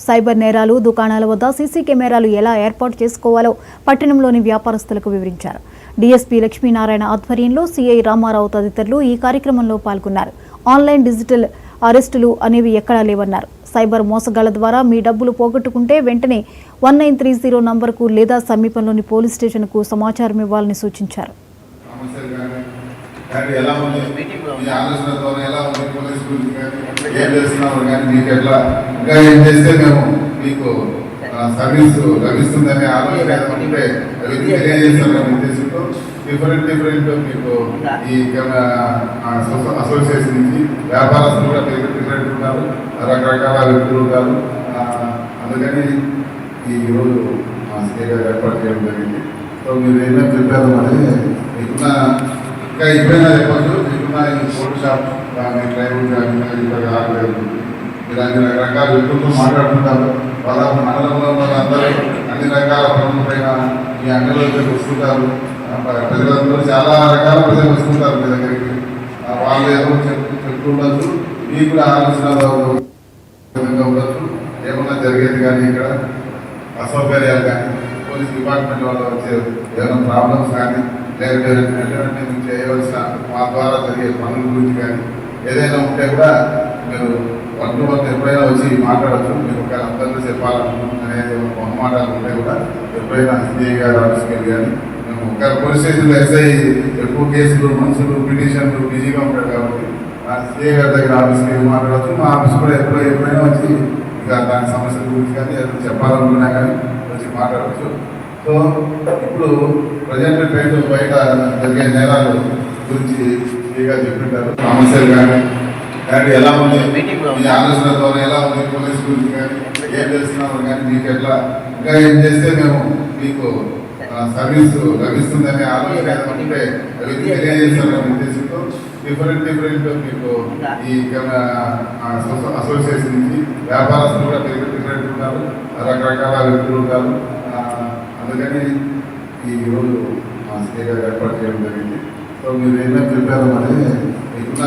Cyber నేరాలు, దుకాణాల వద్ద సీసీ కెమెరాలు ఎలా ఏర్పాటు చేసుకోవాలో పట్టణంలోని వ్యాపారస్తులకు వివరించారు. డీఎస్పీ లక్ష్మీనారాయణ ఆధ్వర్యంలో సీఐ రామారావు తదితరులు ఈ కార్యక్రమంలో పాల్గొన్నారు. ఆన్లైన్ డిజిటల్ అరెస్టులు అనేవి ఎక్కడా లేవన్నారు. సైబర్ మోసగాళ్ల ద్వారా మీ డబ్బులు పోగొట్టుకుంటే వెంటనే 1930 నంబర్కు లేదా సమీపంలోని పోలీస్ స్టేషన్కు సమాచారం ఇవ్వాలని సూచించారు. సర్వీస్ లభిస్తుందనే ఆలోచన డిఫరెంట్ మీకు ఈ అసోసియేషన్ నుంచి వ్యాపారస్తులు కూడా డిఫరెంట్ ఉన్నారు, రకరకాల వ్యక్తులు ఉంటారు. అందుకని ఈరోజు స్టే గారు ఏర్పాటు చేయడం జరిగింది. సో మీరు ఏమేమి చెప్పారు మరి మీకున్న ఇంకా ఇప్పుడైనా చెప్పచ్చు, మీకున్న ఈ ఫోటో షాప్ కానీ ట్రైబుల్ కానీ ఆగలేదు, మీరు అన్ని రకరకాల వ్యక్తులతో మాట్లాడుతుంటారు. వాళ్ళ మండలంలో వాళ్ళందరూ అన్ని రకాల పనులపైన మీ అంగడిలోకి వస్తుంటారు. ప్రజలందరూ చాలా రకాల ప్రజలు వస్తుంటారు మీ దగ్గరికి. వాళ్ళు ఏదో చెప్తూ ఉండొచ్చు, మీకు కూడా ఆలోచన ఉండొచ్చు. ఏమన్నా జరిగేది కానీ ఇక్కడ అసౌకర్యాలు కానీ పోలీస్ డిపార్ట్మెంట్ వాళ్ళు వచ్చే ఏమైనా ప్రాబ్లమ్స్ కానీ లేకపోతే మీకు చేయవలసిన మా ద్వారా జరిగే పనుల గురించి కానీ ఏదైనా ఉంటే కూడా మీరు 1-to-1 ఎప్పుడైనా వచ్చి మాట్లాడచ్చు. మీరు ఒక అందరిలో చెప్పాలనుకుంటున్నానే మొహమాటాలు ఉంటే కూడా ఎప్పుడైనా సిఐ గారు ఆఫీస్కి వెళ్ళి కానీ మేము ఒక పోలీస్ స్టేషన్లో ఎస్ఐ ఎక్కువ కేసులు, మనుషులు, పిటిషన్లు బిజీగా ఉంటారు కాబట్టి సిఐ గారి దగ్గర ఆఫీస్కి వెళ్ళి మాట్లాడచ్చు. మా ఆఫీస్ కూడా ఎప్పుడైనా వచ్చి ఇక దాని సమస్యల గురించి కానీ ఏదైనా చెప్పాలనుకున్నా కానీ వచ్చి మాట్లాడవచ్చు. సో ఇప్పుడు ప్రజెంట్ ట్రైన్ బయట జరిగే నేరాల గురించి సిఐ గారు చెప్పింటారు. సమస్యలు కానీ ఎలా ఉంది, మీ ఆలోచన ద్వారా ఎలా ఉంది, పోలీస్ గురించి కానీ ఏం చేస్తున్నారు కానీ మీకు ఎట్లా ఇంకా ఏం చేస్తే మేము మీకు సర్వీస్ లభిస్తుందనే ఆలోచన ఉంటే అవి తెలియజేస్తారనే ఉద్దేశంతో డిఫరెంట్ మీకు ఈ అసోసియేషన్ నుంచి వ్యాపారస్తులు కూడా డిఫరెంట్ ఉంటారు, రకరకాల వ్యక్తులు ఉంటారు. అందుకని ఈరోజు స్టే గారు ఏర్పాటు చేయడం జరిగింది. సో మీరు ఏమేమి చెప్పారు మరి మీకున్న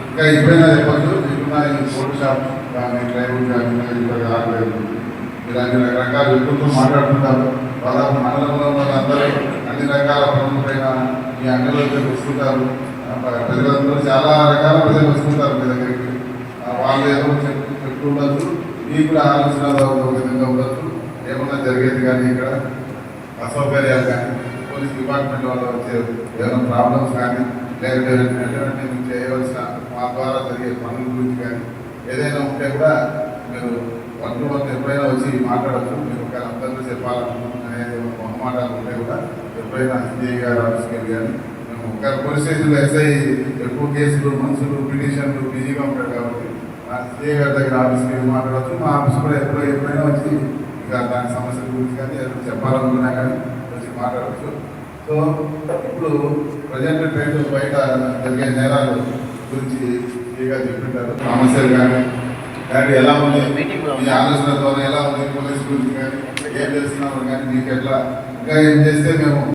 ఇంకా ఇప్పుడైనా చెప్పచ్చు, మీకున్న ఈ ఫోటో షాప్ కానీ ట్రైబుల్ కానీ ఆగలేదు, మీరు అన్ని రకరకాల వ్యక్తులతో మాట్లాడుతుంటారు. వాళ్ళ మండలంలో వాళ్ళందరూ అన్ని రకాల పనులపైన మీ అంగడిలోకి వస్తుంటారు. ప్రజలందరూ చాలా రకాల ప్రజలు వస్తుంటారు మీ దగ్గరికి. వాళ్ళు ఏదో చెప్తూ ఉండొచ్చు, మీకు కూడా ఆలోచన విధంగా ఉండొచ్చు. ఏమన్నా జరిగేది కానీ ఇక్కడ అసౌకర్యాలు కానీ పోలీస్ డిపార్ట్మెంట్ వాళ్ళు వచ్చే ఏమైనా ప్రాబ్లమ్స్ కానీ లేకపోతే మీకు చేయవలసిన మా ద్వారా జరిగే పనుల గురించి కానీ ఏదైనా ఉంటే కూడా మీరు 1-to-1 ఎప్పుడైనా వచ్చి మాట్లాడచ్చు. మీరు ఒక అందరిలో చెప్పాలనుకుంటున్నానే మొహమాటాలు ఉంటే కూడా ఎప్పుడైనా సిఐ గారు ఆఫీస్కి వెళ్ళి కానీ మేము ఒక పోలీస్ స్టేషన్లో ఎస్ఐ ఎక్కువ కేసులు, మనుషులు, పిటిషన్లు బిజీగా ఉంటారు కాబట్టి సిఐ గారి దగ్గర ఆఫీస్కి వెళ్ళి మాట్లాడచ్చు. మా ఆఫీస్ కూడా ఎప్పుడైనా వచ్చి ఇక దాని సమస్యల గురించి కానీ ఏదైనా చెప్పాలనుకున్నా కానీ వచ్చి మాట్లాడచ్చు. సో ఇప్పుడు ప్రజెంట్ ట్రైన్ బయట జరిగే నేరాల గురించి ఫ్రీగా చెప్పింటారు. సమస్యలు కానీ ఎలా ఉంది, మీ ఆలోచన ద్వారా ఎలా ఉంది, పోలీస్ గురించి కానీ ఏం చేస్తున్నారు కానీ మీకు ఎట్లా ఇంకా ఏం చేస్తే మేము